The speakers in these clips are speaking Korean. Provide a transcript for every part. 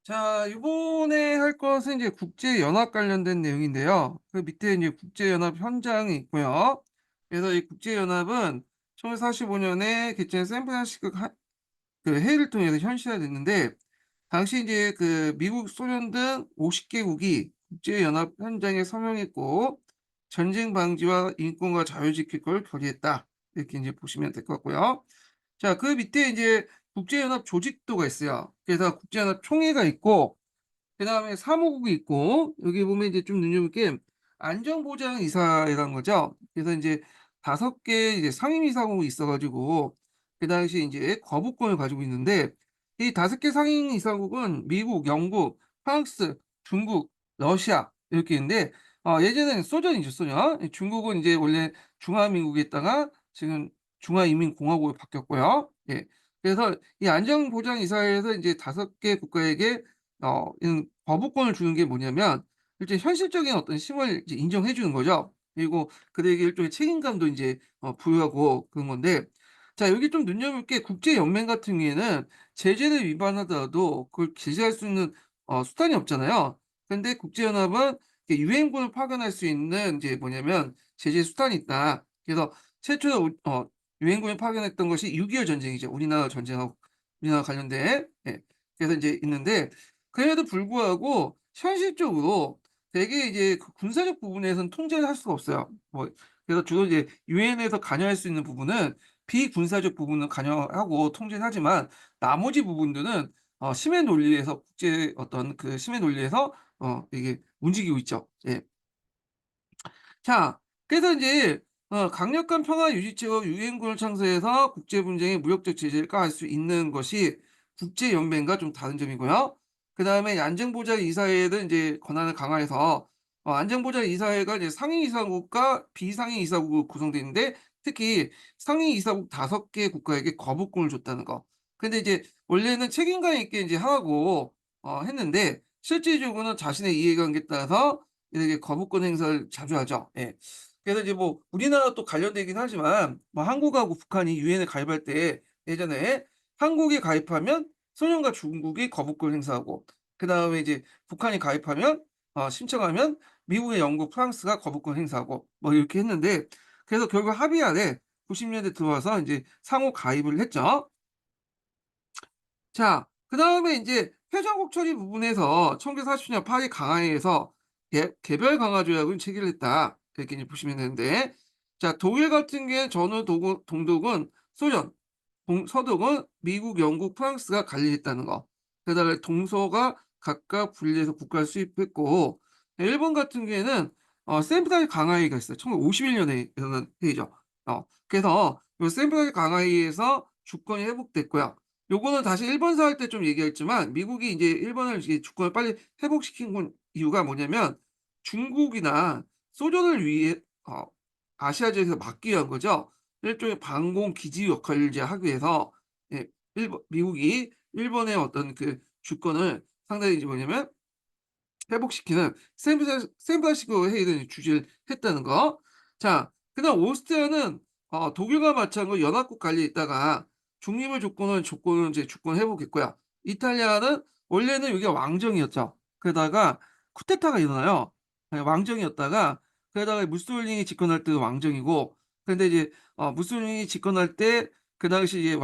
자, 이번에 할 것은 이제 국제연합 관련된 내용인데요. 그 밑에 이제 국제연합 현장이 있고요. 그래서 이 국제연합은 1945년에 개최한 샌프란시스코 그 회의를 통해서 현실화됐는데, 당시 이제 그 미국, 소련 등 50개국이 국제연합 현장에 서명했고, 전쟁 방지와 인권과 자유 지킬 걸 결의했다. 이렇게 이제 보시면 될 것 같고요. 자, 그 밑에 이제 국제연합 조직도가 있어요. 그래서 국제연합 총회가 있고, 그다음에 사무국이 있고, 여기 보면 이제 좀 눈여볼 게 안전보장이사라는 거죠. 그래서 이제 5개 이제 상임이사국이 있어 가지고 그 당시에 이제 거부권을 가지고 있는데, 이 5개 상임이사국은 미국, 영국, 프랑스, 중국, 러시아 이렇게 있는데, 예전에는 소련이죠, 소련. 중국은 이제 원래 중화민국이었다가 지금 중화인민공화국으로 바뀌었고요. 예. 그래서 이 안전보장이사회에서 이제 5개 국가에게 이런 거부권을 주는 게 뭐냐면, 일단 현실적인 어떤 힘을 이제 인정해 주는 거죠. 그리고 그들에게 일종의 책임감도 인제 부여하고 그런 건데, 자, 여기 좀 눈여볼 게 국제연맹 같은 경우에는 제재를 위반하더라도 그걸 제재할 수 있는 수단이 없잖아요. 근데 국제연합은 이렇게 유엔군을 파견할 수 있는 이제 뭐냐면 제재 수단이 있다. 그래서 최초로 유엔군을 파견했던 것이 6.25 전쟁이죠. 우리나라 관련된. 예. 그래서 인제 있는데, 그럼에도 불구하고 현실적으로 되게 이제 그 군사적 부분에서는 통제를 할 수가 없어요. 그래서 주로 이제 유엔에서 관여할 수 있는 부분은 비군사적 부분은 관여하고 통제는 하지만, 나머지 부분들은 심해 논리에서 국제 어떤 그 심해 논리에서 이게 움직이고 있죠. 예. 자, 그래서 인제 강력한 평화 유지체와 유엔군을 창설해서 국제 분쟁에 무역적 제재를 가할 수 있는 것이 국제연맹과 좀 다른 점이고요. 그다음에 안전보장이사회는 인제 권한을 강화해서 안전보장이사회가 이제 상임이사국과 비상임이사국으로 구성되어 있는데, 특히 상임이사국 5개 국가에게 거부권을 줬다는 거. 근데 이제 원래는 책임감 있게 인제 하라고 했는데, 실질적으로는 자신의 이해관계에 따라서 이렇게 거부권 행사를 자주 하죠. 예. 그래서 이제 뭐 우리나라 또 관련되긴 하지만, 뭐 한국하고 북한이 유엔에 가입할 때 예전에 한국이 가입하면 소련과 중국이 거부권 행사하고, 그다음에 이제 북한이 가입하면 신청하면 미국의 영국, 프랑스가 거부권 행사하고 뭐 이렇게 했는데, 그래서 결국 합의안에 90년대 들어와서 인제 상호 가입을 했죠. 자, 그다음에 인제 회전국 처리 부분에서 1947년 파리 강화회에서 개별 강화 조약을 체결했다. 이렇게 이제 보시면 되는데, 자, 독일 같은 경우에 전후 동독은 소련, 서독은 미국, 영국, 프랑스가 관리했다는 거. 게다가 동서가 각각 분리해서 국가를 수립했고, 일본 같은 경우에는 샌프란시 강화회의가 있어요. 1951 년에 일어난 회의죠. 그래서 요 샌프란시 강화회의에서 주권이 회복됐고요. 요거는 다시 일본사 할 때 좀 얘기했지만, 미국이 인제 일본을 이제 주권을 빨리 회복시킨 건 이유가 뭐냐면, 중국이나 소련을 위해 아시아 지역에서 막기 위한 거죠. 일종의 방공 기지 역할을 이제 하기 위해서, 예, 미국이 일본의 어떤 그 주권을 상당히 이제 뭐냐면 회복시키는 샌프란시스코 회의를 주재를 했다는 거. 자, 그다음 오스트리아는 독일과 마찬가지로 연합국 관리에 있다가 중립을 조건은 이제 주권 회복했고요. 이탈리아는 원래는 여기가 왕정이었죠. 그러다가 쿠데타가 일어나요. 예, 왕정이었다가, 그러다가 무솔리니 집권할 때도 왕정이고, 근데 이제 무솔리니 집권할 때 그 당시 이제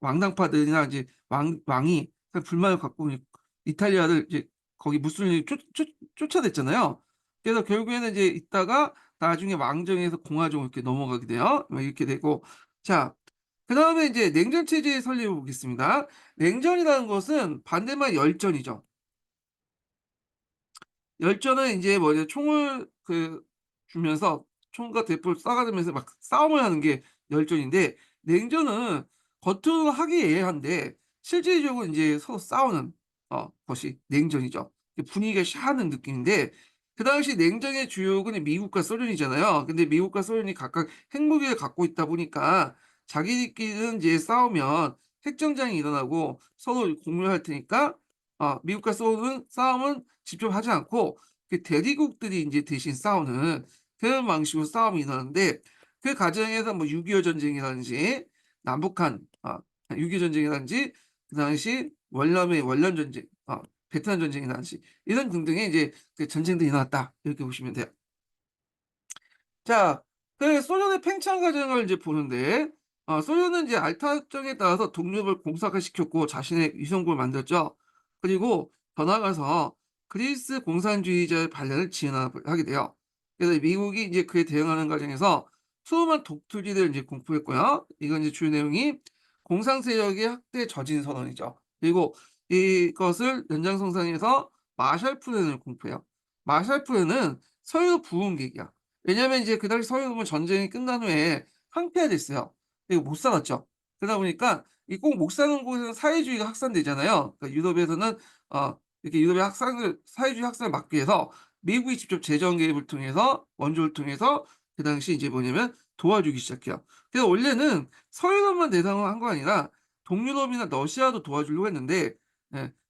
왕당파들이나 이제 왕이 불만을 갖고 이탈리아를 이제 거기 무솔리니 쫓아냈잖아요. 그래서 결국에는 이제 있다가 나중에 왕정에서 공화정으로 이렇게 넘어가게 돼요. 뭐 이렇게 되고. 자, 그다음에 이제 냉전 체제의 설립을 보겠습니다. 냉전이라는 것은 반대말 열전이죠. 열전은 인제 뭐냐, 총을 주면서 총과 대포를 쏴 가지면서 막 싸움을 하는 게 열전인데, 냉전은 겉으로는 화기애애한데 실질적으로 인제 서로 싸우는 것이 냉전이죠. 분위기가 샤하는 느낌인데, 그 당시 냉전의 주역은 미국과 소련이잖아요. 근데 미국과 소련이 각각 핵무기를 갖고 있다 보니까 자기들끼리는 이제 싸우면 핵전쟁이 일어나고 서로 공유할 테니까, 미국과 소련은 싸움은 직접 하지 않고 그 대리국들이 인제 대신 싸우는 그런 방식으로 싸움이 일어나는데, 그 과정에서 뭐 6.25 전쟁이라든지 남북한 6.25 전쟁이라든지 그 당시 월남의 월남 전쟁, 베트남 전쟁이 당시 이런 등등의 이제 그 전쟁들이 일어났다. 이렇게 보시면 돼요. 자, 그 소련의 팽창 과정을 이제 보는데, 소련은 이제 알타 협정에 따라서 독립을 공식화시켰고 자신의 위성국을 만들었죠. 그리고 더 나아가서 그리스 공산주의자의 반란을 지원하게 돼요. 그래서 미국이 이제 그에 대응하는 과정에서 수많은 독투지를 이제 공포했고요. 이건 이제 주요 내용이 공산 세력의 학대 저진 선언이죠. 그리고 이것을 연장선상에서 마샬 플랜을 공포해요. 마샬 플랜은 서유 부흥객이야. 왜냐하면 이제 그 당시 서유럽은 전쟁이 끝난 후에 황폐화됐어요. 그리고 못 살았죠. 그러다 보니까 이 꼭 못 사는 곳에서 사회주의가 확산되잖아요. 그러니까 유럽에서는 이렇게 유럽의 확산을 사회주의 확산을 막기 위해서 미국이 직접 재정 개입을 통해서 원조를 통해서 그 당시 이제 뭐냐면 도와주기 시작해요. 그래서 원래는 서유럽만 대상으로 한 거 아니라 동유럽이나 러시아도 도와주려고 했는데,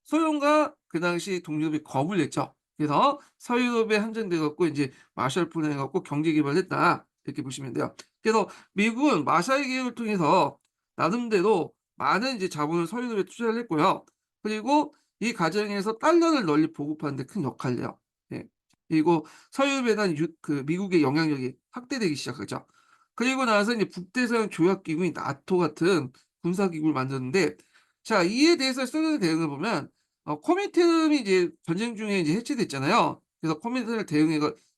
소련과 그 당시 동유럽이 겁을 냈죠. 그래서 서유럽에 한정돼 갖고 이제 마샬 플랜 해 갖고 경제 개발했다. 이렇게 보시면 돼요. 그래서 미국은 마샬 계획을 통해서 나름대로 많은 이제 자본을 서유럽에 투자를 했고요. 그리고 이 과정에서 달러를 널리 보급하는 데 큰 역할을 해요. 예. 그리고 서유럽에 대한 그 미국의 영향력이 확대되기 시작하죠. 그리고 나서 이제 북대서양 조약 기구인 나토 같은 군사 기구를 만드는데, 자, 이에 대해서 소련의 대응을 보면 코미테름이 이제 전쟁 중에 이제 해체됐잖아요. 그래서 코미테를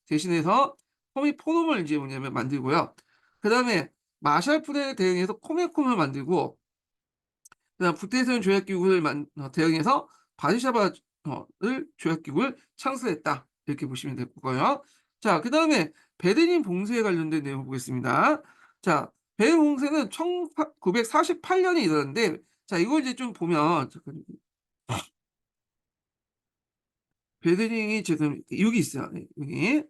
대신해서 코미 포럼을 이제 뭐냐면 만들고요. 그다음에 마샬 플랜에 대응해서 코메콤을 만들고, 그다음 북대서양 조약기구를 대응해서 바르샤바 을 조약기구를 창설했다. 이렇게 보시면 될 거고요. 자, 그다음에 베르린 봉쇄에 관련된 내용을 보겠습니다. 자, 베르린 봉쇄는 1948년에 일어났는데, 자, 이걸 이제 좀 보면 잠깐, 베드링이 지금 여기 있어요. 네, 여기.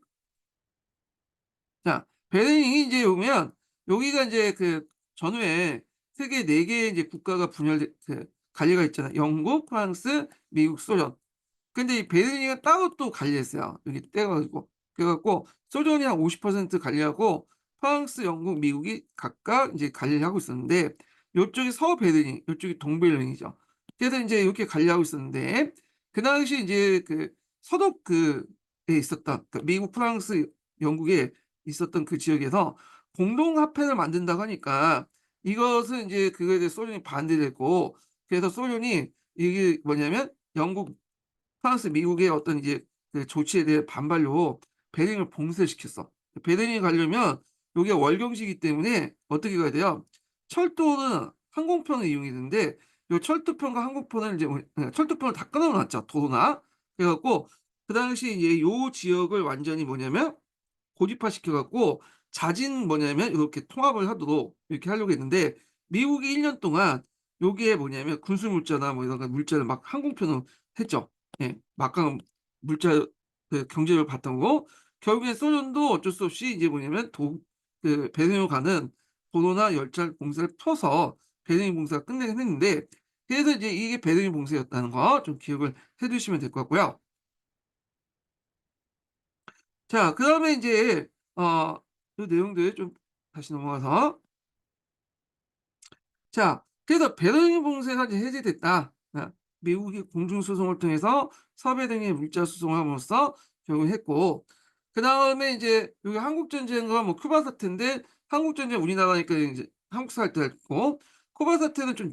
자, 베드링이 이제 오면 여기가 이제 그 전후에 세계 4개의 이제 국가가 그 관리가 있잖아요. 영국, 프랑스, 미국, 소련. 근데 이 베를린이 따로 또 관리했어요. 여기 떼가지고. 그래갖고 소련이 한 50% 관리하고 프랑스, 영국, 미국이 각각 이제 관리를 하고 있었는데, 요쪽이 서베를린, 요쪽이 동베를린이죠. 그래서 이제 이렇게 관리하고 있었는데, 그 당시 이제 그 서독 그에 있었던 그 미국, 프랑스, 영국에 있었던 그 지역에서 공동 화폐를 만든다고 하니까 이것은 이제 그거에 대해 소련이 반대를 했고, 그래서 소련이 이게 뭐냐면 영국, 프랑스, 미국의 어떤 이제 그 조치에 대해 반발로 베링을 봉쇄시켰어. 베링이 가려면 여기가 월경지기 때문에 어떻게 가야 돼요? 철도는 항공편을 이용해야 되는데, 요 철도편과 항공편을 이제 철도편을 다 끊어놨죠. 도로나. 그래갖고 그 당시 이제 요 지역을 완전히 뭐냐면 고립화시켜 갖고 자진 뭐냐면 이렇게 통합을 하도록 이렇게 하려고 했는데, 미국이 1년 동안 여기에 뭐냐면 군수 물자나 뭐 이런 거 물자를 막 항공편으로 했죠. 예. 막강 물자 그 경제를 바탕으로 결국엔 소련도 어쩔 수 없이 이제 뭐냐면 그 베를린으로 가는 도로나 열차 공사를 펴서 베를린 공사가 끝내긴 했는데, 그래서 이제 이게 베를린 공사였다는 거 좀 기억을 해 두시면 될 것 같고요. 자, 그다음에 이제 요 내용들 좀 다시 넘어가서, 자, 그래서 베를린 봉쇄가 이제 해제됐다. 미국이 공중수송을 통해서 서배 등의 물자 수송함으로써 결국 했고, 그 다음에 이제 여기 한국전쟁과 뭐 쿠바 사태인데, 한국전쟁 우리나라니까 이제 한국 사태 했고, 쿠바 사태는 좀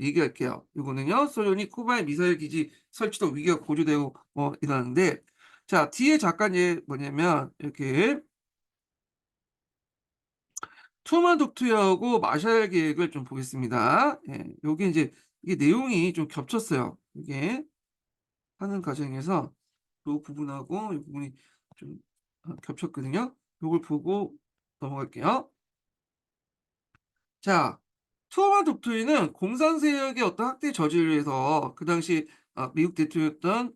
얘기할게요. 이거는요, 소련이 쿠바에 미사일 기지 설치도 위기가 고조되고 뭐 이러는데, 자, 뒤에 잠깐 이제 뭐냐면 이렇게 트루만 독트하고 마샬 계획을 좀 보겠습니다. 예, 요게 이제 이게 내용이 좀 겹쳤어요. 이게 하는 과정에서 요 부분하고 이 부분이 좀 겹쳤거든요. 요걸 보고 넘어갈게요. 자, 트루만 독트린은 공산 세력의 어떤 학대 저지를 위해서 그 당시 미국 대통령이었던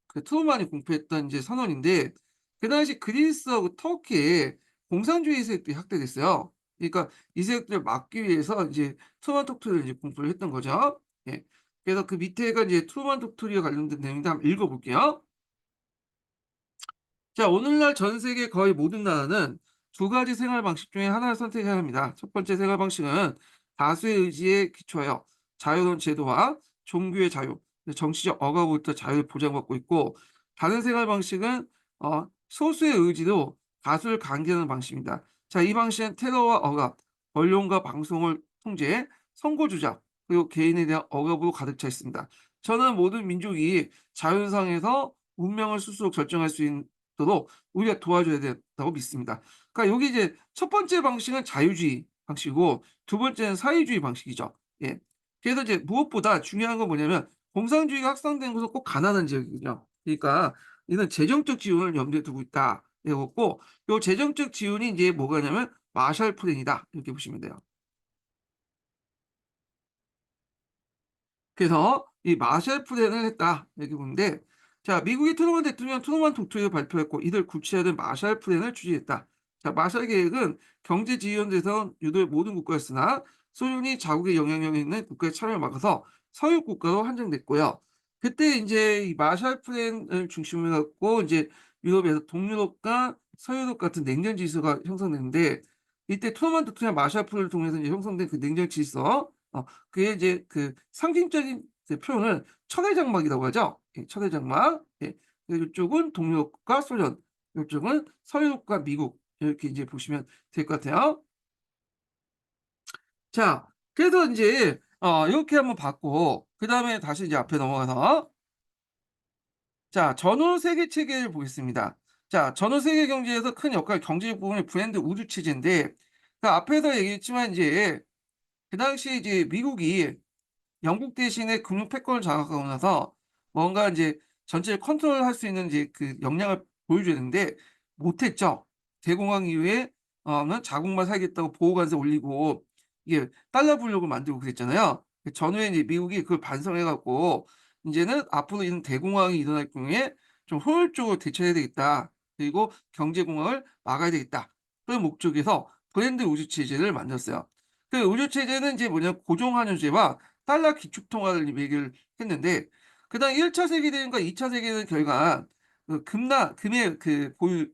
그 트루만이 공표했던 이제 선언인데, 그 당시 그리스하고 터키에 공산주의 세력들이 학대됐어요. 그러니까 이 세력들을 막기 위해서 이제 트루만 독트린을 이제 공표를 했던 거죠. 예. 그래서 그 밑에가 이제 트루만 독트린과 관련된 내용인데 한번 읽어볼게요. 자, 오늘날 전 세계 거의 모든 나라는 두 가지 생활 방식 중에 하나를 선택해야 합니다. 첫 번째 생활 방식은 다수의 의지에 기초하여 자유로운 제도와 종교의 자유, 정치적 억압으로부터 자유를 보장받고 있고, 다른 생활 방식은 소수의 의지로 다수를 강제하는 방식입니다. 자, 이 방식은 테러와 억압, 언론과 방송을 통제, 선거 조작, 그리고 개인에 대한 억압으로 가득 차 있습니다. 저는 모든 민족이 자연상에서 운명을 스스로 결정할 수 있도록 우리가 도와줘야 된다고 믿습니다. 그러니까 여기 이제 첫 번째 방식은 자유주의 방식이고, 두 번째는 사회주의 방식이죠. 예. 그래서 이제 무엇보다 중요한 건 뭐냐면, 공산주의가 확산된 곳은 꼭 가난한 지역이거든요. 그러니까 이는 재정적 지원을 염두에 두고 있다. 이거고, 요 재정적 지원이 이제 뭐가냐면 마샬 플랜이다. 이렇게 보시면 돼요. 그래서 이 마샬 플랜을 했다. 이렇게 보는데, 자, 미국의 트루먼 대통령 트루먼 독트린을 발표했고, 이들 구체화된 마샬 플랜을 추진했다. 자, 마샬 계획은 경제 지원 대상 유도의 모든 국가였으나 소련이 자국의 영향력이 있는 국가의 참여를 막아서 서유 국가로 한정됐고요. 그때 이제 이 마샬 플랜을 중심으로 해갖고 이제 유럽에서 동유럽과 서유럽 같은 냉전 질서가 형성됐는데, 이때 트루먼 대통령 마샬 플랜을 통해서 이제 형성된 그 냉전 질서, 그게 이제 그 상징적인 이제 표현을 철의 장막이라고 하죠. 예, 철의 장막. 예. 이쪽은 동유럽과 소련, 이쪽은 서유럽과 미국, 이렇게 이제 보시면 될 것 같아요. 자, 그래서 이제 이렇게 한번 봤고, 그 다음에 다시 이제 앞에 넘어가서, 자, 전후 세계 체계를 보겠습니다. 자, 전후 세계 경제에서 큰 역할, 경제적 부분이 브랜드 우주 체제인데, 그 앞에서 얘기했지만 이제 그 당시 이제 미국이 영국 대신에 금융 패권을 장악하고 나서 뭔가 이제 전체를 컨트롤할 수 있는 이제 그 역량을 보여줘야 되는데 못했죠. 대공황 이후에 는 자국만 살겠다고 보호관세 올리고 이게 달러 불력을 만들고 그랬잖아요. 그 전후에 이제 미국이 그걸 반성해갖고 이제는 앞으로 이런 대공황이 일어날 경우에 좀 효율적으로 대처해야 되겠다. 그리고 경제공황을 막아야 되겠다. 그런 목적에서 브랜드 우주 체제를 만들었어요. 그 우주 체제는 이제 뭐냐, 고종환율제와 달러 기축통화를 얘기를 했는데, 그다음 1차 세계대전과 2차 세계대전 결과 그 금의 그 보유,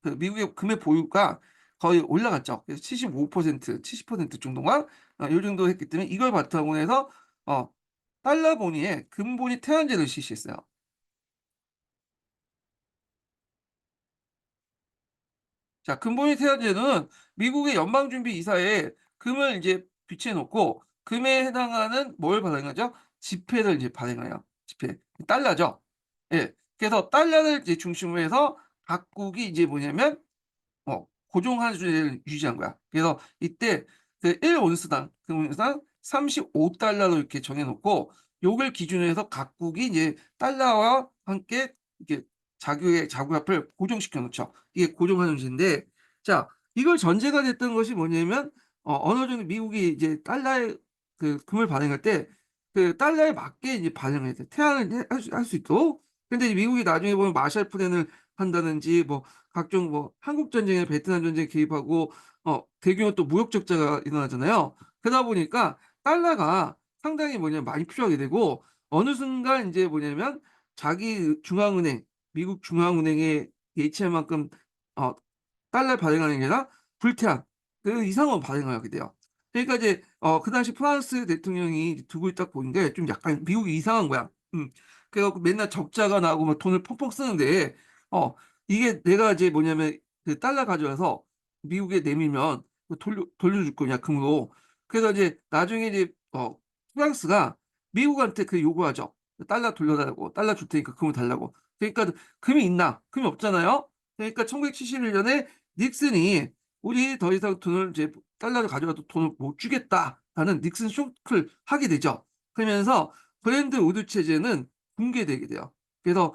그 미국의 금의 보유가 거의 올라갔죠. 그래서 75%, 70% 정도가 요 정도 했기 때문에 이걸 바탕으로 해서 어 달러 본위에 금 본위 태환제를 실시했어요. 자, 근본이 태아제는 미국의 연방준비이사에 금을 이제 비치해 놓고 금에 해당하는 뭘 발행하죠? 지폐를 이제 발행해요. 지폐. 달러죠. 예. 그래서 달러를 이제 중심으로 해서 각국이 이제 뭐냐면 고정 환율을 유지한 거야. 그래서 이때 그 1온스당 금온당 35달러로 이렇게 정해 놓고 요걸 기준으로 해서 각국이 이제 달러와 함께 이렇게 자기의 자국화폐를 고정시켜 놓죠. 이게 고정 환율인데, 자, 이걸 전제가 됐던 것이 뭐냐면 어느 정도 미국이 이제 달러에 그 금을 발행할 때 그 달러에 맞게 이제 발행해야 돼. 태환을 할 수 있도록. 근데 이제 미국이 나중에 보면 마샬 플랜을 한다든지 뭐 각종 뭐 한국 전쟁에 베트남 전쟁에 개입하고 대규모 또 무역 적자가 일어나잖아요. 그러다 보니까 달러가 상당히 뭐냐면 많이 필요하게 되고, 어느 순간 이제 뭐냐면 자기 중앙은행, 미국 중앙은행에 예치할 만큼 어 달러 발행하는 게 아니라 불태한 그 이상은 발행하게 돼요. 그러니까 이제 그 당시 프랑스 대통령이 두고 딱 보는데 좀 약간 미국이 이상한 거야. 그래갖고 맨날 적자가 나고 막 돈을 펑펑 쓰는데 어 이게 내가 이제 뭐냐면 그 달러 가져와서 미국에 내밀면 돌려줄 거냐 금으로. 그래서 이제 나중에 이제 프랑스가 미국한테 그 요구하죠. 달러 돌려달라고, 달러 줄 테니까 금을 달라고. 그러니까 금이 있나? 금이 없잖아요. 그러니까 1971년에 닉슨이 우리 더 이상 돈을 이제 달러를 가져와도 돈을 못 주겠다라는 닉슨 쇼크를 하게 되죠. 그러면서 브랜드 우드 체제는 붕괴되게 돼요. 그래서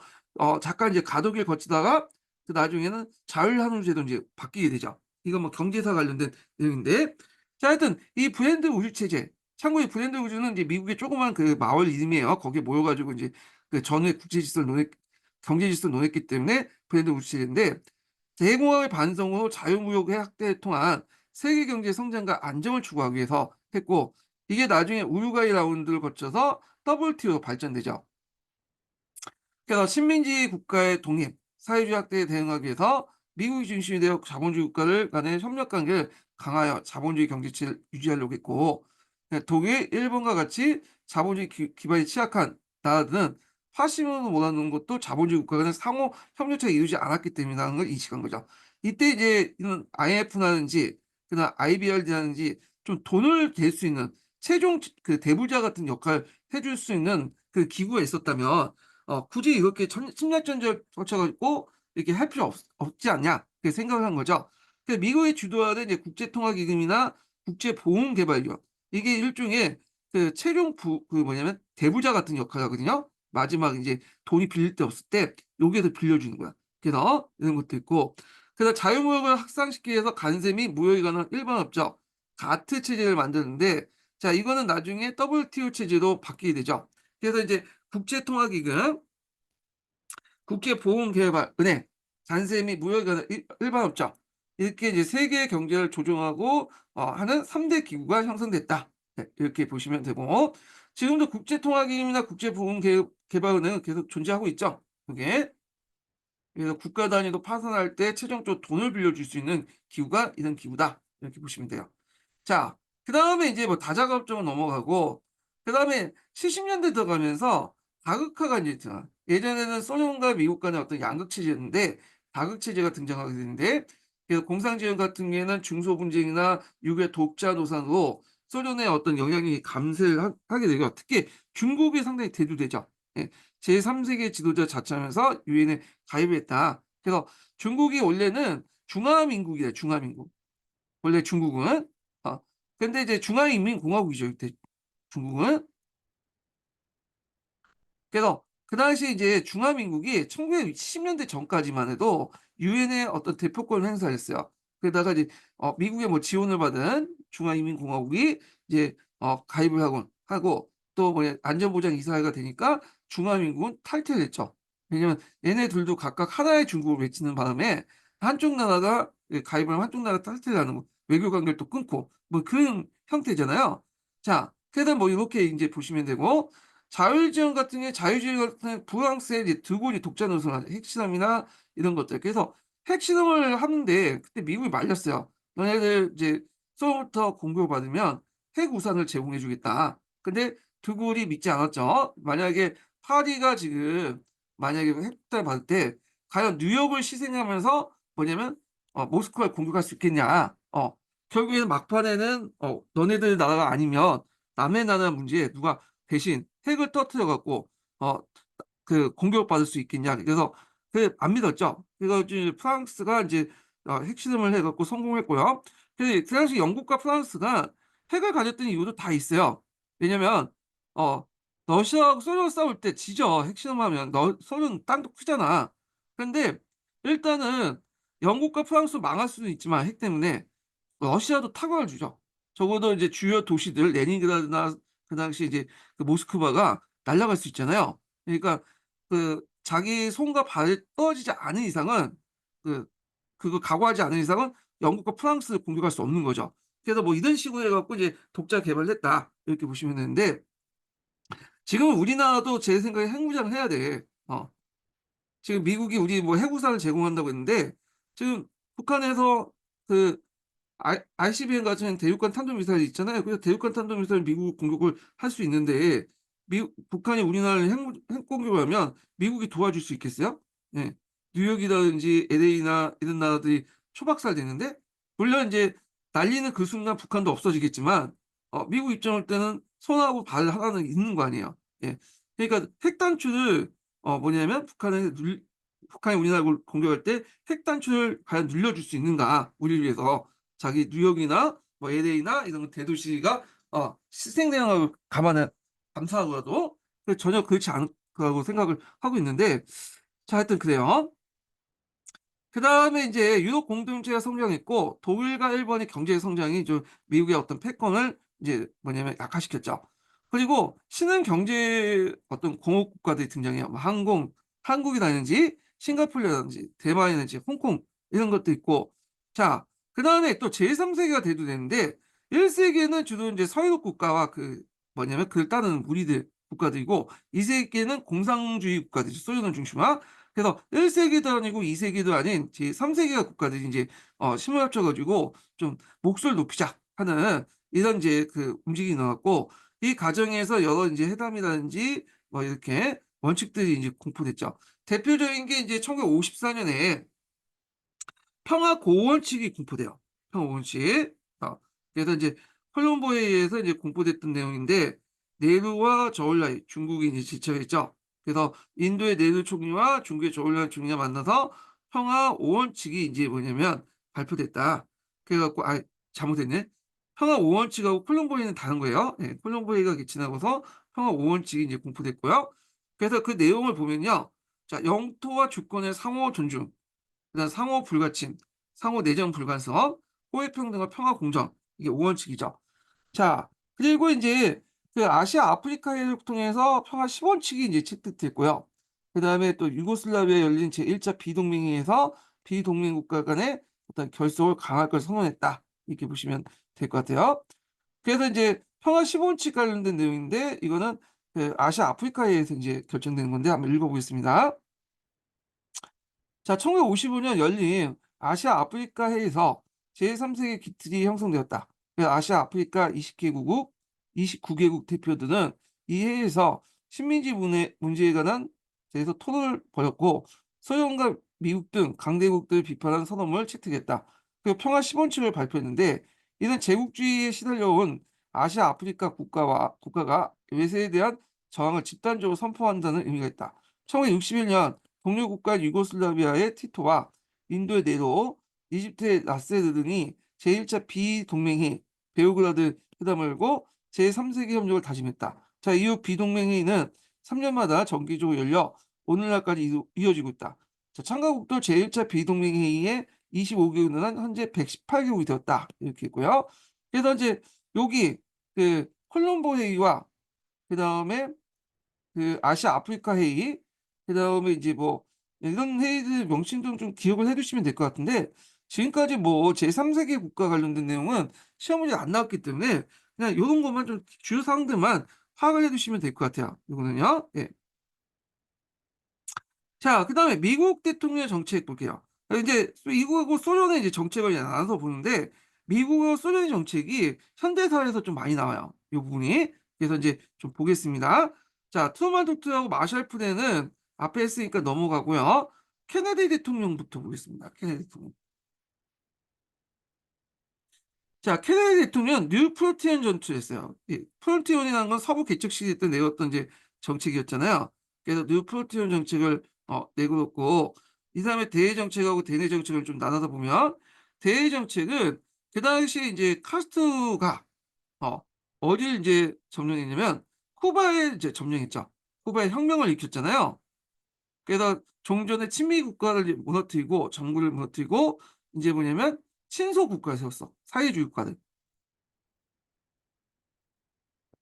잠깐 이제 가독일 거치다가 그 나중에는 자율환원제도 이제 바뀌게 되죠. 이건 뭐 경제사 관련된 내용인데, 자, 하여튼 이 브랜드 우주 체제, 참고로 이 브랜드 우주는 이제 미국의 조그만 그 마을 이름이에요. 거기에 모여가지고 이제 그 전후의 국제 질서를 경제 질서를 논했기 때문에 브랜드 우주 체제인데, 대공황의 반성으로 자유무역의 확대를 통한 세계 경제 성장과 안정을 추구하기 위해서 했고, 이게 나중에 우루과이 라운드를 거쳐서 WTO로 발전되죠. 그래서 식민지 국가의 독립, 사회주의 확대에 대응하기 위해서 미국이 중심이 되어 자본주의 국가를 간의 협력 관계를 강화하여 자본주의 경제체를 유지하려고 했고, 독일, 일본과 같이 자본주의 기반이 취약한 나라들은 파시즘을 원하는 것도 자본주의 국가 간의 상호 협력체가 이루어지지 않았기 때문이라는 걸 인식한 거죠. 이때 이제 이런 IMF라든지 그다음 IBRD라든지 좀 돈을 댈 수 있는 최종 그 대부자 같은 역할을 해줄 수 있는 그 기구가 있었다면 굳이 이렇게 침략전쟁을 펼쳐가지고 이렇게 할 필요 없지 않냐 그렇게 생각을 한 거죠. 그래서 미국이 주도하는 이제 국제통화기금이나 국제보험개발기업 이게 일종의 그 최종 그 뭐냐면 대부자 같은 역할을 하거든요. 마지막 이제 돈이 빌릴 데 없을 때 여기에서 빌려주는 거야. 그래서 이런 것도 있고 그래서 자유무역을 확산시키기 위해서 간셈이 무역에 관한 일반업적 가트 체제를 만드는데 자 이거는 나중에 WTO 체제로 바뀌게 되죠. 그래서 이제 국제통화기금, 국제보험개발은행, 관세 및 무역에 관한 일반업적 이렇게 이제 세계 경제를 조종하고 하는 3대 기구가 형성됐다. 네, 이렇게 보시면 되고 지금도 국제통화기금이나 국제보험개발은행은 계속 존재하고 있죠. 그게 그래서 국가 단위로 파산할 때 최종적으로 돈을 빌려줄 수 있는 기구가 이런 기구다. 이렇게 보시면 돼요. 자, 그다음에 이제 뭐 다자가업적으로 넘어가고 그다음에 70년대 들어가면서 다극화가 이제 등장. 예전에는 소련과 미국 간의 어떤 양극 체제였는데 다극 체제가 등장하게 되는데 그래서 공산주의 같은 경우에는 중소 분쟁이나 유교 독자 노선으로 소련의 어떤 영향이 감소를 하게 되고 특히 중국이 상당히 대두되죠. 예. 제3세계 지도자 자처하면서 유엔에 가입했다. 그래서 중국이 원래는 중화민국이에요. 중화민국. 원래 중국은 어 근데 이제 중화인민공화국이죠. 이때 중국은. 그래서 그 당시 이제 중화민국이 1970년대 전까지만 해도 유엔의 어떤 대표권을 행사했어요. 그러다가 이제 미국의 뭐 지원을 받은 중화인민공화국이 이제 가입을 하고 또 뭐냐 안전보장 이사회가 되니까 중화민국은 탈퇴를 했죠. 왜냐면 얘네들도 각각 하나의 중국을 외치는 바람에 한쪽 나라가 가입을 하면 한쪽 나라가 탈퇴를 하는 거 외교 관계를 또 끊고 뭐 그런 형태잖아요. 자, 그래서 뭐 이렇게 이제 보시면 되고 자율지원 같은 게 자유주의 같은 프랑스의 이제 드골이 독자 노선을 핵실험이나 이런 것들. 그래서 핵실험을 하는데 그때 미국이 말렸어요. 너네들 이제 서부터 공격을 받으면 핵 우산을 제공해 주겠다. 근데 드골이 믿지 않았죠. 만약에 파리가 지금 만약에 핵폭탄을 받을 때 과연 뉴욕을 희생하면서 뭐냐면 모스크바를 공격할 수 있겠냐. 결국에는 막판에는 너네들 나라가 아니면 남의 나라 문제에 누가 대신 핵을 터뜨려 갖고 어 그 공격받을 수 있겠냐. 그래서 안 믿었죠. 그래서 이제 프랑스가 이제 핵실험을 해 갖고 성공했고요. 그 당시 영국과 프랑스가 핵을 가졌던 이유도 다 있어요. 왜냐면 어 러시아하고 소련 싸울 때 지죠. 핵실험하면 소련 땅도 크잖아. 근데 일단은 영국과 프랑스 망할 수는 있지만 핵 때문에 러시아도 타격을 주죠. 적어도 이제 주요 도시들 레닌그라드나 그 당시 이제 그 모스크바가 날아갈 수 있잖아요. 그러니까 그 자기 손과 발이 떨어지지 않은 이상은 그 그거 각오하지 않은 이상은 영국과 프랑스를 공격할 수 없는 거죠. 그래서 뭐 이런 식으로 해 갖고 이제 독자 개발을 했다. 이렇게 보시면 되는데 지금은 우리나라도 제 생각에 핵무장을 해야 돼. 지금 미국이 우리 뭐 핵우산을 제공한다고 했는데 지금 북한에서 그 ICBM 같은 대륙간 탄도미사일이 있잖아요. 그래서 대륙간 탄도미사일 미국 공격을 할 수 있는데 북한이 우리나라를 핵 공격을 하면 미국이 도와줄 수 있겠어요? 예. 뉴욕이라든지 LA나 이런 나라들이 초박살 되는데 물론 이제 날리는 그 순간 북한도 없어지겠지만 미국 입장일 때는 손하고 발 하나는 있는 거 아니에요. 예. 그러니까 핵 단추를 뭐냐면 북한이 우리나라를 공격할 때 핵 단추를 과연 눌려줄 수 있는가 우리를 위해서 자기 뉴욕이나 뭐 LA나 이런 대도시가 희생양을 감사하고라도 전혀 그렇지 않다고 생각을 하고 있는데 자 하여튼 그래요. 그다음에 이제 유럽 공동체가 성장했고 독일과 일본의 경제 성장이 좀 미국의 어떤 패권을 이제 뭐냐면 약화시켰죠. 그리고 신흥 경제 어떤 공업 국가들이 등장해요. 뭐 한국이라든지 싱가포르라든지 대만이라든지 홍콩 이런 것도 있고 자 그다음에 또 제3세계가 대두되는데 1세기에는 주로 이제 서유럽 국가와 그 뭐냐면 그를 따르는 무리들 국가들이고 2세기에는 공산주의 국가들이죠. 소련을 중심화 그래서 1세기도 아니고 2세기도 아닌 제3세계가 국가들이 이제 힘을 합쳐 가지고 좀 목소리를 높이자 하는 이런 이제 그 움직임이 나왔고, 이 과정에서 여러 이제 회담이라든지 뭐 이렇게 원칙들이 이제 공포됐죠. 대표적인 게 이제 1954년에 평화고원칙이 공포돼요. 평화고원칙. 그래서 이제 콜롬보에 의해서 이제 공포됐던 내용인데, 네루와 저울라이 중국이 이제 지청했죠. 그래서 인도의 네루 총리와 중국의 저울라이 총리가 만나서 평화오원칙이 이제 뭐냐면 발표됐다. 그래갖고 잘못했네. 평화오원칙하고 콜롬보에는 다른 거예요. 네, 콜롬보에가 지나고서 평화오원칙이 이제 공포됐고요. 그래서 그 내용을 보면요. 자, 영토와 주권의 상호 존중, 그다음 상호 불가침, 상호 내정 불간섭, 호혜 평등과 평화 공정, 이게 5원칙이죠. 자, 그리고 이제 그 아시아 아프리카를 통해서 평화 10원칙이 이제 채택됐고요. 그다음에 또 유고슬라비아에 열린 제1차 비동맹회에서 비동맹 국가 간의 어떤 결속을 강화할 걸 선언했다. 이렇게 보시면 될 것 같아요. 그래서 이제 평화 10원칙 관련된 내용인데, 이거는 그 아시아 아프리카에서 이제 결정되는 건데 한번 읽어보겠습니다. 자, 1955년 열린 아시아 아프리카 회의에서 제3세계 기틀이 형성되었다. 아시아 아프리카 20개국, 29개국 대표들은 이 회의에서 식민지 문제에 관한 대해서 토론을 벌였고, 소련과 미국 등 강대국들을 비판한 선언을 채택했다. 그리고 평화 10원칙을 발표했는데, 이는 제국주의에 시달려온 아시아 아프리카 국가가 외세에 대한 저항을 집단적으로 선포한다는 의미가 있다. 1961년 동료국가 유고슬라비아의 티토와 인도의 네로, 이집트의 나세르 등이 제1차 비동맹회 베오그라드 회담을 열고 제3세계 협력을 다짐했다. 자, 이후 비동맹회의는 3년마다 정기적으로 열려 오늘날까지 이어지고 있다. 자, 참가국도 제1차 비동맹회의에 25개국은 현재 118개국이 되었다. 이렇게 있고요. 그래서 이제 여기 그 콜롬보 회의와 그 다음에 그 아시아 아프리카 회의, 그다음에 이제 뭐 이런 회의들 명칭 좀 기억을 해두시면 될 것 같은데, 지금까지 뭐 제3세계 국가 관련된 내용은 시험 문제 안 나왔기 때문에 그냥 이런 것만 좀 주요 사항들만 파악을 해두시면 될 것 같아요. 이거는요. 예. 자, 그다음에 미국 대통령의 정책 볼게요. 이제 미국하고 소련의 이제 정책을 이제 나눠서 보는데, 미국과 소련의 정책이 현대 사회에서 좀 많이 나와요. 이 부분이. 그래서 이제 좀 보겠습니다. 자, 트루먼 도트하고 마셜 플랜은 앞에 했으니까 넘어가고요. 케네디 대통령부터 보겠습니다. 케네디 대통령. 자, 케네디 대통령 뉴 프론티어 전투했어요. 이 프론티어이라는 건 서부 개척 시대 때 내었던 이제 정책이었잖아요. 그래서 뉴 프론티어 정책을 내걸었고, 이 다음에 대외 정책하고 대내 정책을 좀 나눠서 보면, 대외 정책은 그 당시에 이제 카스트로가 어, 어딜 이제 점령했냐면 쿠바에 이제 점령했죠. 쿠바에 혁명을 일으켰잖아요. 그래서 종전의 친미 국가를 무너뜨리고 정부를 무너뜨리고, 이제 뭐냐면 친소 국가를 세웠어. 사회주의 국가를.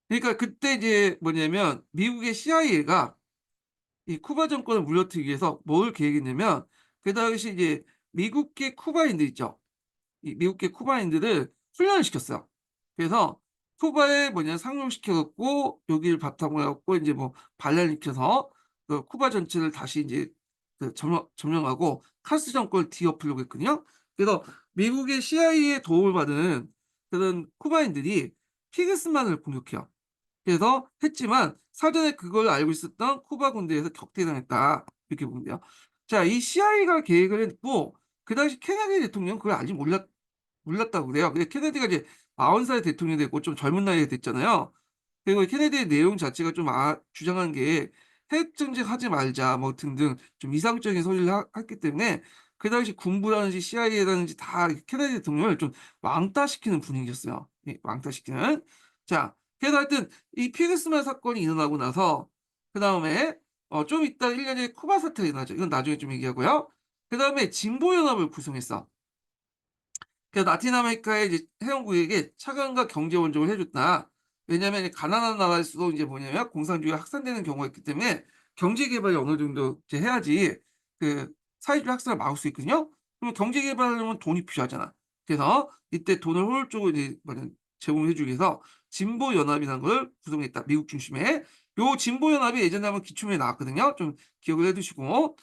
그러니까 그때 이제 뭐냐면 미국의 CIA가 이 쿠바 정권을 무너뜨리기 위해서 뭘 계획했냐면, 그 당시 이제 미국계 쿠바인들 있죠. 이 미국계 쿠바인들을 훈련을 시켰어요. 그래서 쿠바에 뭐냐 상륙시켜 갖고 여기를 바탕으로 해 갖고 이제 뭐 반란시켜서 그 쿠바 전체를 다시 이제 그 점령하고 카스트 정권을 뒤엎으려고 했거든요. 그래서 미국의 CIA의 도움을 받은 그런 쿠바인들이 피그스만을 공격해요. 그래서 했지만 사전에 그걸 알고 있었던 쿠바 군대에서 격퇴당했다. 이렇게 보면 돼요. 자, 이 CIA가 계획을 했고, 그 당시 케네디 대통령 그걸 아직 몰랐다고 그래요. 근데 케네디가 이제 40살 대통령이 됐고 좀 젊은 나이에 됐잖아요. 그리고 케네디의 내용 자체가 좀 주장한 게 핵 정책하지 말자 뭐 등등 좀 이상적인 소리를 했기 때문에, 그 당시 군부라든지 CIA라든지 다 케네디 대통령을 좀 왕따시키는 분위기였어요. 예, 왕따시키는. 자, 그래서 하여튼 이 피그스만 사건이 일어나고 나서 그 다음에 좀 있다 1년에 쿠바 사태가 일어나죠. 이건 나중에 좀 얘기하고요. 그 다음에 진보연합을 구성했어. 그래서 라틴 아메리카의 이제 회원국에게 차관과 경제 원조를 해줬다. 왜냐하면 가난한 나라일수록 이제 뭐냐면 공산주의가 확산되는 경우가 있기 때문에 경제 개발이 어느 정도 이제 해야지 그 사회주의 확산을 막을 수 있거든요. 그럼 경제 개발하려면 돈이 필요하잖아. 그래서 이때 돈을 효율적으로 이제 제공해주기 위해서 진보 연합이라는 걸 구성했다. 미국 중심에. 요 진보 연합이 예전에 한번 기초문에 나왔거든요. 좀 기억을 해두시고.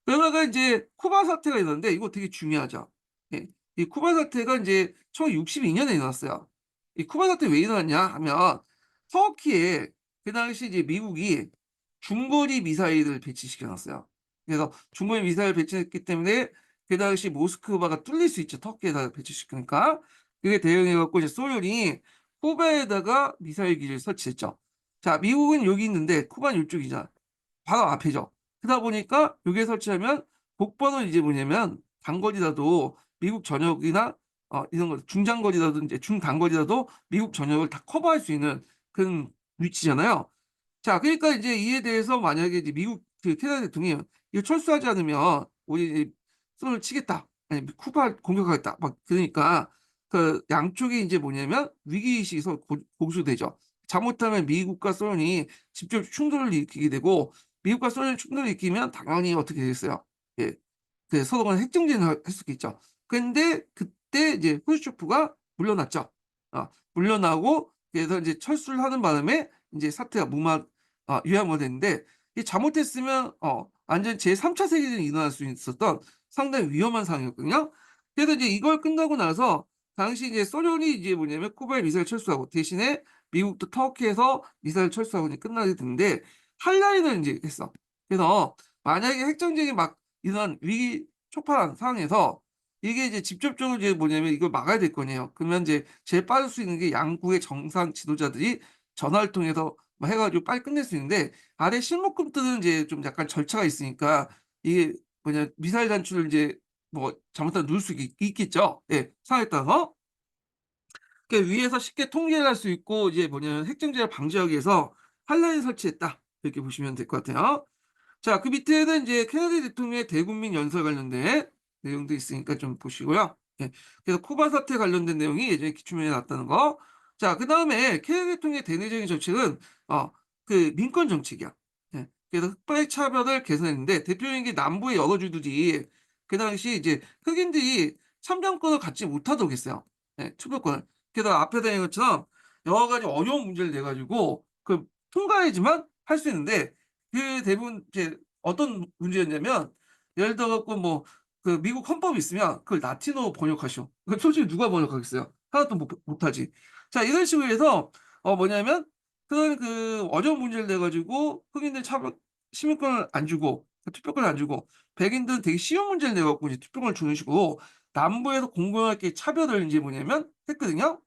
그러다가 이제 쿠바 사태가 있었는데 이거 되게 중요하죠. 예. 이 쿠바 사태가 이제 1962년에 일어났어요. 이 쿠바 사태 왜 일어났냐 하면 터키에 그 당시 이제 미국이 중거리 미사일을 배치시켜 놨어요. 그래서 중거리 미사일을 배치했기 때문에 그 당시 모스크바가 뚫릴 수 있죠. 터키에다가 배치시키니까. 그게 대응해 갖고 이제 소련이 쿠바에다가 미사일 기지를 설치했죠. 자, 미국은 여기 있는데 쿠바는 이쪽이잖아. 바로 앞이죠. 그러다 보니까 여기에 설치하면 복번은 이제 뭐냐면 단거리라도 미국 전역이나 이런 거 중장거리라도 이제 중단거리라도 미국 전역을 다 커버할 수 있는 그런 위치잖아요. 자, 그러니까 이제 이에 대해서 만약에 이제 미국 그 캐나다 대통령이 이거 철수하지 않으면 우리 이제 손을 치겠다. 아니 쿠바 공격하겠다. 막 그러니까 그 양쪽이 이제 뭐냐면 위기의식이 서로 고수되죠. 잘못하면 미국과 소련이 직접 충돌을 일으키게 되고 미국과 소련이 충돌을 일으키면 당연히 어떻게 되겠어요? 예, 그 서로 간에 핵정전을 할 수가 있죠. 근데 그때 이제 후르쇼프가 물러났죠. 물러나고 그래서 이제 철수를 하는 바람에 이제 사태가 유야무됐는데 이 잘못했으면 완전 제3차 세계대전이 일어날 수 있었던 상당히 위험한 상황이었거든요. 그래서 이제 이걸 끝나고 나서 당시 이제 소련이 이제 뭐냐면 쿠바에 미사일 철수하고 대신에 미국도 터키에서 미사일 철수하고 이제 끝나게 됐는데 할라인을 이제 했어. 그래서 만약에 핵전쟁이 막 이런 위기 촉발한 상황에서 이게 이제 직접적으로 이제 뭐냐면 이걸 막아야 될 거네요. 그러면 이제 제일 빠를 수 있는 게 양국의 정상 지도자들이 전화를 통해서 뭐 해가지고 빨리 끝낼 수 있는데 아래 실무급들은 이제 좀 약간 절차가 있으니까 이게 뭐냐 미사일 단추를 이제 뭐 잘못하면 누를 수 있겠죠. 예, 상황에 따라서. 그 위에서 쉽게 통제를 할 수 있고 이제 뭐냐면 핵정제를 방지하기 위해서 한라인 설치했다. 이렇게 보시면 될 것 같아요. 자, 그 밑에는 이제 케네디 대통령의 대국민 연설 관련된 내용도 있으니까 좀 보시고요. 예. 그래서 쿠바 사태 관련된 내용이 예전에 기출문제에 나왔다는 거. 자, 그 다음에 케네디 대통령의 대내적인 정책은 어, 그 민권 정책이야. 예. 그래서 흑발 차별을 개선했는데 대표적인 게 남부의 여러 주들이 그 당시 이제 흑인들이 참정권을 갖지 못하도록 했어요. 예, 투표권을. 그래서 앞에 된 것처럼 여러 가지 어려운 문제를 내가지고 그 통과해야지만 할 수 있는데 그 대부분 이제 어떤 문제였냐면 예를 들어 갖고 뭐 그 미국 헌법이 있으면 그걸 라틴어로 번역하시오. 그 솔직히 누가 번역하겠어요? 하나도 못하지. 자, 이런 식으로 해서 뭐냐면 그런 그 어려운 문제를 내 가지고 흑인들 차별 시민권을 안 주고 투표권을 안 주고 백인들은 되게 쉬운 문제를 내 갖고 이제 투표권을 주는 식으로 남부에서 공공하게 차별을 이제 뭐냐면 했거든요.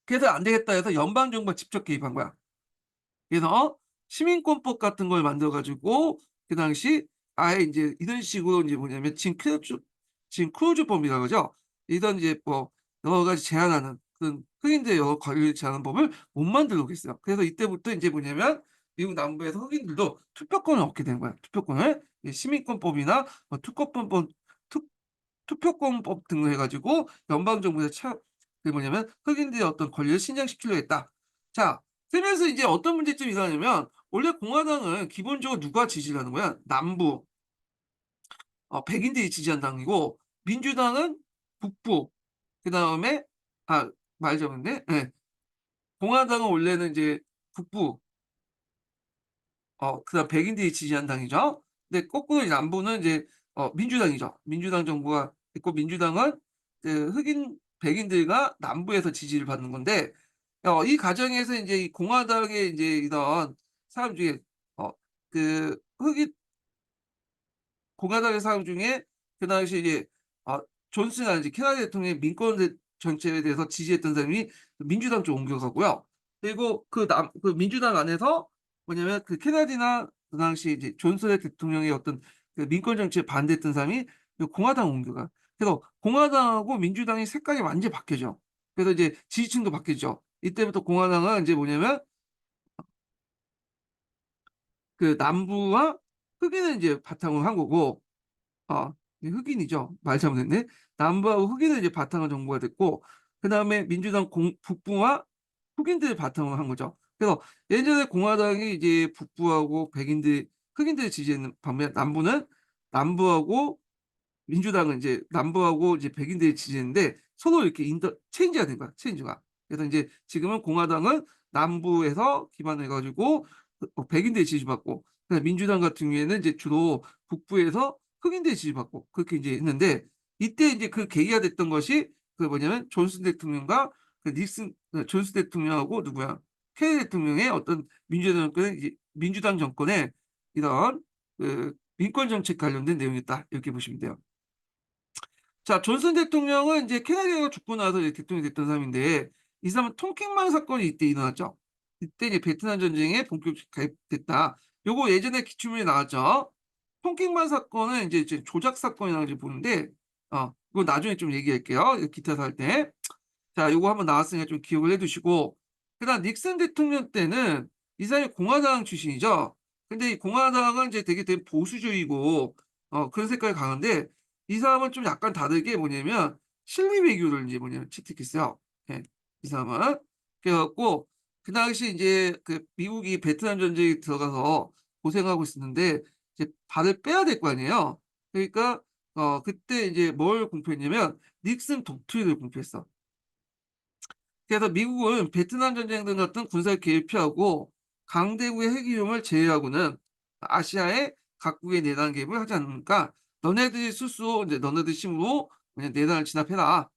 그래서 안 되겠다 해서 연방 정부가 직접 개입한 거야. 그래서 시민권법 같은 걸 만들어 가지고 그 당시 아예 이제 이런 식으로 이제 뭐냐면 지금 크루즈법이라고 그러죠. 이런 이제 뭐 여러 가지 제한하는 그런 흑인들의 여러 권리를 제한하는 법을 못 만들려고 했어요. 그래서 이때부터 이제 뭐냐면 미국 남부에서 흑인들도 투표권을 얻게 된 거야. 투표권을 시민권법이나 뭐 투표권법 등을 해가지고 연방 정부에서 그 뭐냐면 흑인들의 어떤 권리를 신장시키려 했다. 자, 그러면서 이제 어떤 문제점이 일어나냐면 원래 공화당은 기본적으로 누가 지지를 하는 거야? 남부 백인들이 지지한 당이고 민주당은 북부 그다음에 말 잡았네. 예. 공화당은 원래는 이제 북부 그다음 백인들이 지지한 당이죠. 근데 거꾸로 남부는 이제 민주당이죠. 민주당 정부가 있고 민주당은 그 흑인 백인들과 남부에서 지지를 받는 건데 이 과정에서 이제 이 공화당의 이제 이런 사람 중에 그 흑인 공화당의 사람 중에 그 당시 이제 존슨이라는 이제 캐나다 대통령의 민권 정책에 대해서 지지했던 사람이 민주당 쪽 옮겨가고요. 그리고 그 민주당 안에서 뭐냐면 그 케네디나 그 당시 이제 존슨 대통령의 어떤 그 민권 정책에 반대했던 사람이 공화당 옮겨가. 그래서 공화당하고 민주당이 색깔이 완전히 바뀌죠. 그래서 이제 지지층도 바뀌죠. 이때부터 공화당은 이제 뭐냐면 그 남부와 흑인을 이제 바탕으로 한 거고 흑인이죠. 말 잘못했네. 남부하고 흑인을 이제 바탕으로 정부가 됐고, 그 다음에 민주당 북부와 흑인들을 바탕으로 한 거죠. 그래서 예전에 공화당이 이제 북부하고 흑인들을 지지했는 반면 남부하고 민주당은 이제 남부하고 이제 백인들이 지지했는데 서로 이렇게 체인지가 된 거야. 체인지가. 그래서 이제 지금은 공화당은 남부에서 기반해 가지고 백인들이 지지받고 민주당 같은 경우에는 이제 주로 북부에서 흑인들이 지지받고 그렇게 이제 했는데 이때 이제 그 계기가 됐던 것이 그 뭐냐면 존슨 대통령과 그 닉슨 존슨 대통령하고 누구야? 케네디 대통령의 어떤 민주당 정권의 이런 그 민권 정책 관련된 내용이었다. 이렇게 보시면 돼요. 자, 존슨 대통령은 이제 케네디가 죽고 나서 이제 대통령이 됐던 사람인데 이 사람은 통킹만 사건이 이때 일어났죠. 이때 이제 베트남 전쟁에 본격적으로 가입됐다. 요거 예전에 기출문제 나왔죠. 통킹만 사건은 이제 조작 사건이라고 이제 보는데 이거 나중에 좀 얘기할게요. 기타 살 때. 자, 요거 한번 나왔으니까 좀 기억을 해 두시고 그다음 닉슨 대통령 때는 이 사람이 공화당 출신이죠. 근데 이 공화당은 이제 되게 보수주의고 그런 색깔이 강한데 이 사람은 좀 약간 다르게 뭐냐면 실리 외교를 이제 뭐냐면 채택했어요. 예. 이 사람은. 그래 갖고 그 당시 이제 그 미국이 베트남 전쟁에 들어가서 고생하고 있었는데 이제 발을 빼야 될 거 아니에요. 그러니까 그때 이제 뭘 공표했냐면 닉슨 독트린을 공표했어. 그래서 미국은 베트남 전쟁 등 같은 군사 개입을 피하고 강대국의 핵 위험을 제외하고는 아시아의 각국의 내단 개입을 하지 않으니까 너네들이 스스로 이제 너네들 힘으로 그냥 내단을 진압해라.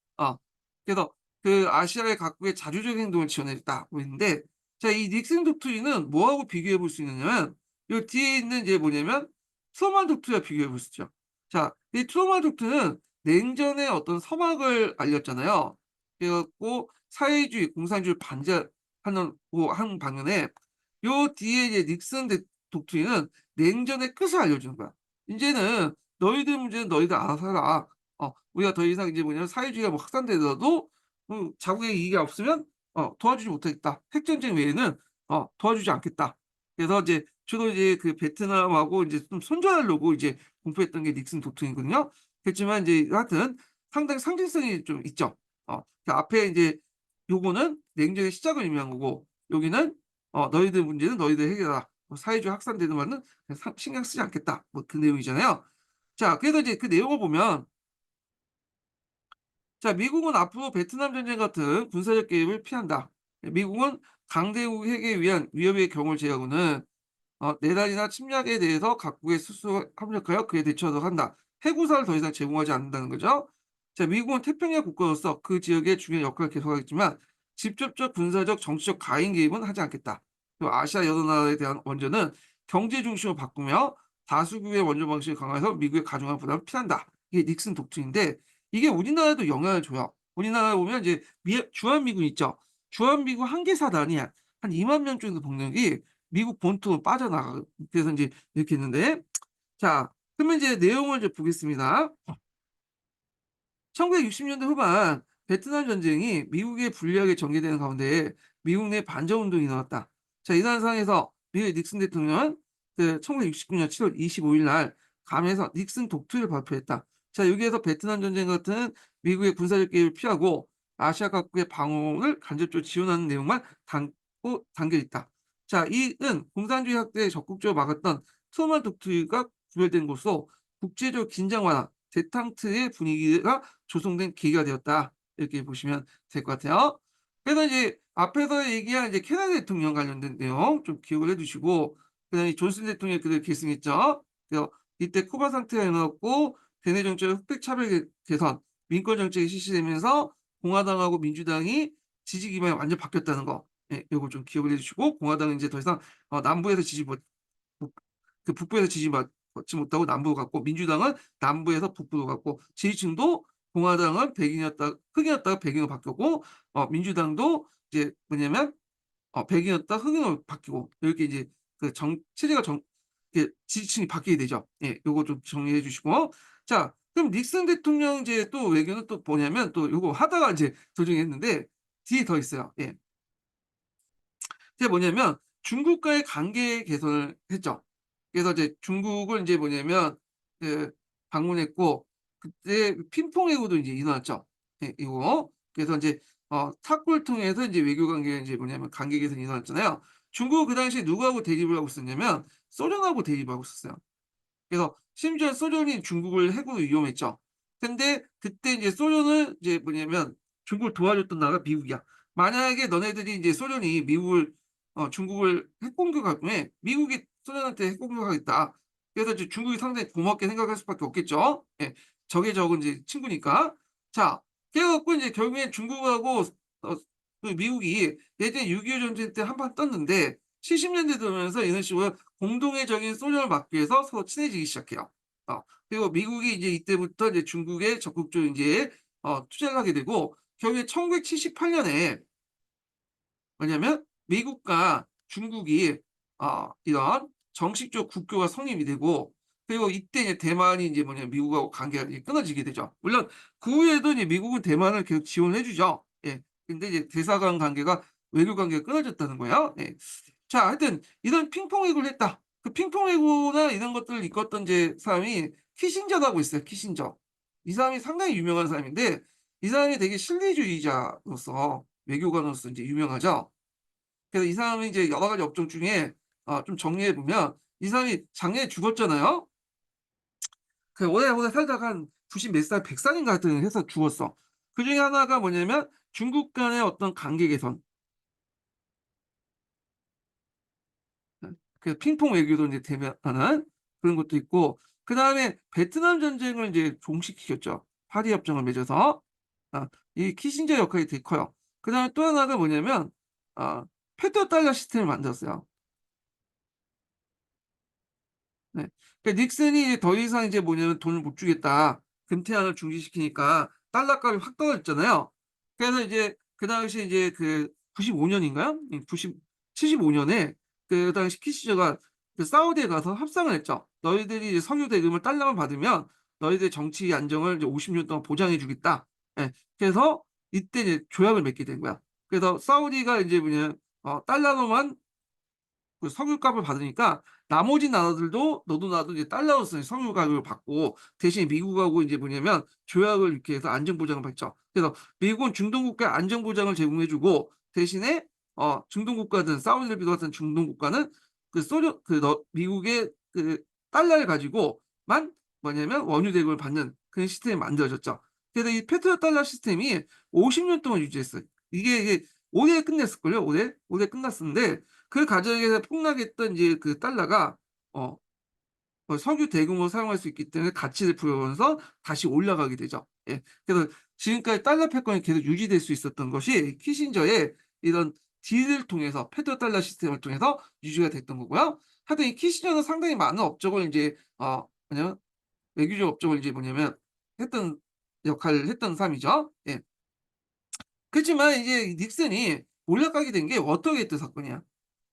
그래서 그 아시아의 각국의 자주적 행동을 지원했다고 했는데 자, 이 닉슨 독트린은 뭐하고 비교해 볼 수 있느냐면 요 뒤에 있는 이제 뭐냐면 트루먼 독트린과 비교해 볼 수 있죠. 자, 이 트루먼 독트린은 냉전의 어떤 서막을 알렸잖아요. 그래 갖고 사회주의, 공산주의를 반대하는 한 방면에 요 뒤에 이제 닉슨 독트린은 냉전의 끝을 알려주는 거야. 이제는 너희들 문제는 너희들 알아서 해라. 우리가 더 이상 이제 뭐냐면 사회주의가 뭐 확산되더라도 자국의 이익이 없으면 도와주지 못하겠다. 핵전쟁 외에는 도와주지 않겠다. 그래서 이제 주로 이제 그 베트남하고 이제 좀 손절하려고 이제 공표했던 게 닉슨 독트린이거든요. 그렇지만 이제 하여튼 상당히 상징성이 좀 있죠. 그 앞에 이제 요거는 냉전의 시작을 의미한 거고 여기는 너희들 문제는 너희들 해결하라. 뭐 사회주의 확산되는 거는 신경 쓰지 않겠다. 뭐 그 내용이잖아요. 자, 그래서 이제 그 내용을 보면 자, 미국은 앞으로 베트남 전쟁 같은 군사적 개입을 피한다. 미국은 강대국 핵에 위한 위협의 경우를 제외하고는 내란이나 침략에 대해서 각국의 스스로 협력하여 그에 대처하도록 한다. 해구사를 더 이상 제공하지 않는다는 거죠. 자, 미국은 태평양 국가로서 그 지역의 중요한 역할을 계속하겠지만 직접적 군사적 정치적 가인 개입은 하지 않겠다. 그리고 아시아 여러 나라에 대한 원조는 경제 중심으로 바꾸며 다수국의 원조 방식을 강화해서 미국의 가중한 부담을 피한다. 이게 닉슨 독트린인데 이게 우리나라에도 영향을 줘요. 우리나라에 보면 이제 주한미군 있죠. 주한미군 한개 사단이 한 2만 명 정도 병력이 미국 본토로 빠져나가 그래서 인제 이렇게 했는데 자, 그러면 이제 내용을 이제 보겠습니다. 1960년대 후반 베트남 전쟁이 미국에 불리하게 전개되는 가운데 미국 내 반전 운동이 일어났다. 자, 이러한 상황에서 미국의 닉슨 대통령은 그 1969년 7월 25일 날 감에서 닉슨 독트린을 발표했다. 자, 여기에서 베트남 전쟁 같은 미국의 군사적 개입을 피하고 아시아 각국의 방어를 간접적으로 지원하는 내용만 담겨 있다. 자, 이는 공산주의 확대에 적극적으로 막았던 트루먼 독트린과 구별된 것으로 국제적 긴장 완화, 대탕트의 분위기가 조성된 계기가 되었다. 이렇게 보시면 될 것 같아요. 그래서 이제 앞에서 얘기한 이제 케네디 대통령 관련된 내용 좀 기억을 해 두시고 그다음에 존슨 대통령이 그를 계승했죠. 그래서 이때 쿠바 상태가 일어났고 대내 정책의 흑백 차별 개선, 민권 정책이 실시되면서 공화당하고 민주당이 지지 기반이 완전 바뀌었다는 거. 예, 요거 좀 기억을 해 주시고 공화당은 이제 더 이상 남부에서 지지 못 그 북부에서 지지받지 못하고 남부로 갔고 민주당은 남부에서 북부로 갔고 지지층도 공화당은 백인이었다 흑인이었다가 백인으로 바뀌었고 민주당도 이제 뭐냐면 백인이었다가 흑인으로 바뀌고 이렇게 이제 그 체제가 이게 지지층이 바뀌게 되죠. 예, 요거 좀 정리해 주시고 자, 그럼 닉슨 대통령 이제 또 외교는 또 뭐냐면 또 요거 하다가 이제 조정했는데 뒤에 더 있어요. 예. 그게 뭐냐면 중국과의 관계 개선을 했죠. 그래서 이제 중국을 인제 뭐냐면 그 방문했고 그때 핑퐁 회고도 인제 일어났죠. 예, 이거. 그래서 인제 탑골 통해서 인제 외교 관계가 인제 뭐냐면 관계 개선이 일어났잖아요. 중국은 그 당시에 누구하고 대립을 하고 있었냐면 소련하고 대립을 하고 있었어요. 그래서 심지어 소련이 중국을 핵으로 위협했죠. 근데 그때 이제 소련을 이제 뭐냐면 중국을 도와줬던 나라가 미국이야. 만약에 너네들이 이제 소련이 미국을 중국을 핵 공격할 경우에 미국이 소련한테 핵 공격하겠다. 그래서 이제 중국이 상당히 고맙게 생각할 수밖에 없겠죠. 예. 적의 적은 이제 친구니까. 자, 그래 갖고 이제 결국엔 중국하고 어 그 미국이 예전에 6.25 전쟁 때 한판 떴는데 70년대 들어오면서 이런 식으로 공동의 적인 소련을 막기 위해서 서로 친해지기 시작해요. 그리고 미국이 이제 이때부터 이제 중국에 적극적으로 인제 투자를 하게 되고 결국에 1978 년에 뭐냐면 미국과 중국이 이런 정식적 국교가 성립이 되고 그리고 이때 이제 대만이 이제 뭐냐면 미국하고 관계가 이제 끊어지게 되죠. 물론 그 후에도 이제 미국은 대만을 계속 지원해 주죠. 예. 근데 이제 대사 간 관계가 외교 관계가 끊어졌다는 거예요. 예. 자 하여튼 이런 핑퐁 외교를 했다. 그 핑퐁 외교나 이런 것들을 이끌었던 이제 사람이 키신저라고 있어요, 키신저. 이 사람이 상당히 유명한 사람인데 이 사람이 되게 실리주의자로서 외교관으로서 인제 유명하죠. 그래서 이 사람이 이제 여러 가지 업종 중에 좀 정리해 보면 이 사람이 작년에 죽었잖아요. 그 오래 살다가 한 90 몇 살 100 살인가 하여튼 해서 죽었어. 그중에 하나가 뭐냐면 중국 간의 어떤 관계 개선 그 핑퐁 외교도 인제 대면하는 그런 것도 있고 그다음에 베트남 전쟁을 인제 종식시켰죠. 파리 협정을 맺어서. 이 키신저 역할이 되게 커요. 그다음에 또 하나가 뭐냐면 아 페트로달러 시스템을 만들었어요. 네. 그러니까 닉슨이 이제 더 이상 이제 뭐냐면 "돈을 못 주겠다. 금태환을 중지시키니까 달러 값이 확 떨어졌잖아요." 그래서 이제 그 당시에 이제 그 95 년인가요? 90 75 년에 그 당시 키시저가 그 사우디에 가서 협상을 했죠. "너희들이 이제 석유 대금을 달러만 받으면 너희들의 정치 안정을 이제 50년 동안 보장해 주겠다." 예. 그래서 이때 이제 조약을 맺게 된 거야. 그래서 사우디가 인제 뭐냐면 달러로만 그 석유값을 받으니까 나머지 나라들도 너도 나도 이제 달러로서 석유 가격을 받고 대신 미국하고 이제 뭐냐면 조약을 이렇게 해서 안전 보장을 받죠. 그래서 미국은 중동 국가에 안전 보장을 제공해 주고 대신에 중동 국가든 사우디아라비아 같은 중동 국가는 그 소련 그 미국의 그 달러를 가지고만 뭐냐면 원유 대금을 받는 그런 시스템이 만들어졌죠. 그래서 이 페트로달러 시스템이 50년 동안 유지했어요. 이게 올해 끝냈을걸요, 올해? 올해 끝났었는데 그 과정에서 폭락했던 이제 그 달러가 어 석유 대금으로 사용할 수 있기 때문에 가치를 부여하면서 다시 올라가게 되죠. 예. 그래서 지금까지 달러 패권이 계속 유지될 수 있었던 것이 키신저의 이런 딜을 통해서 페트로달러 시스템을 통해서 유지가 됐던 거고요. 하여튼 이 키신저는 상당히 많은 업적을 인제 뭐냐면 외교적 업적을 이제 뭐냐면 했던 역할을 했던 사람이죠. 예. 그렇지만 이제 닉슨이 올라가게 된 게 워터게이트 사건이야.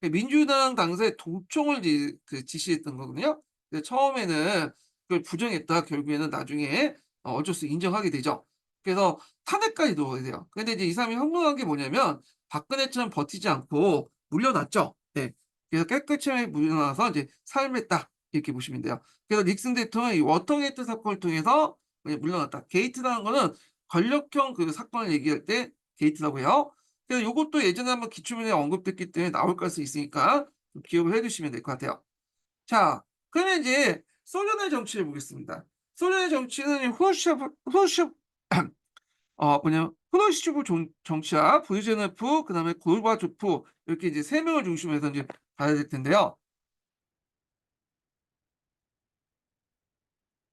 그 민주당 당시에 도청을 이제 그 지시했던 거거든요. 근데 처음에는 그걸 부정했다가 결국에는 나중에 어쩔 수 인정하게 되죠. 그래서 탄핵까지 넣어야 돼요. 근데 이제 이 사람이 현명한 게 뭐냐면 박근혜처럼 버티지 않고 물러났죠. 네. 그래서 깨끗이 물러나서 이제 삶했다. 이렇게 보시면 돼요. 그래서 닉슨 대통령이 이 워터게이트 사건을 통해서 물러났다. 게이트라는 거는 권력형 그 사건을 얘기할 때 게이트라고 해요. 그래서 요것도 예전에 한번 기초문제에 언급됐기 때문에 나올 가능성이 있으니까 좀 기억을 해 두시면 될 것 같아요. 자 그러면 인제 소련의 정치를 보겠습니다. 소련의 정치는 이 후르시초프 뭐냐면 후르시초프 정치와 브리즈네프 그다음에 고르바초프 이렇게 이제 세 명을 중심으로 해서 인제 봐야 될 텐데요.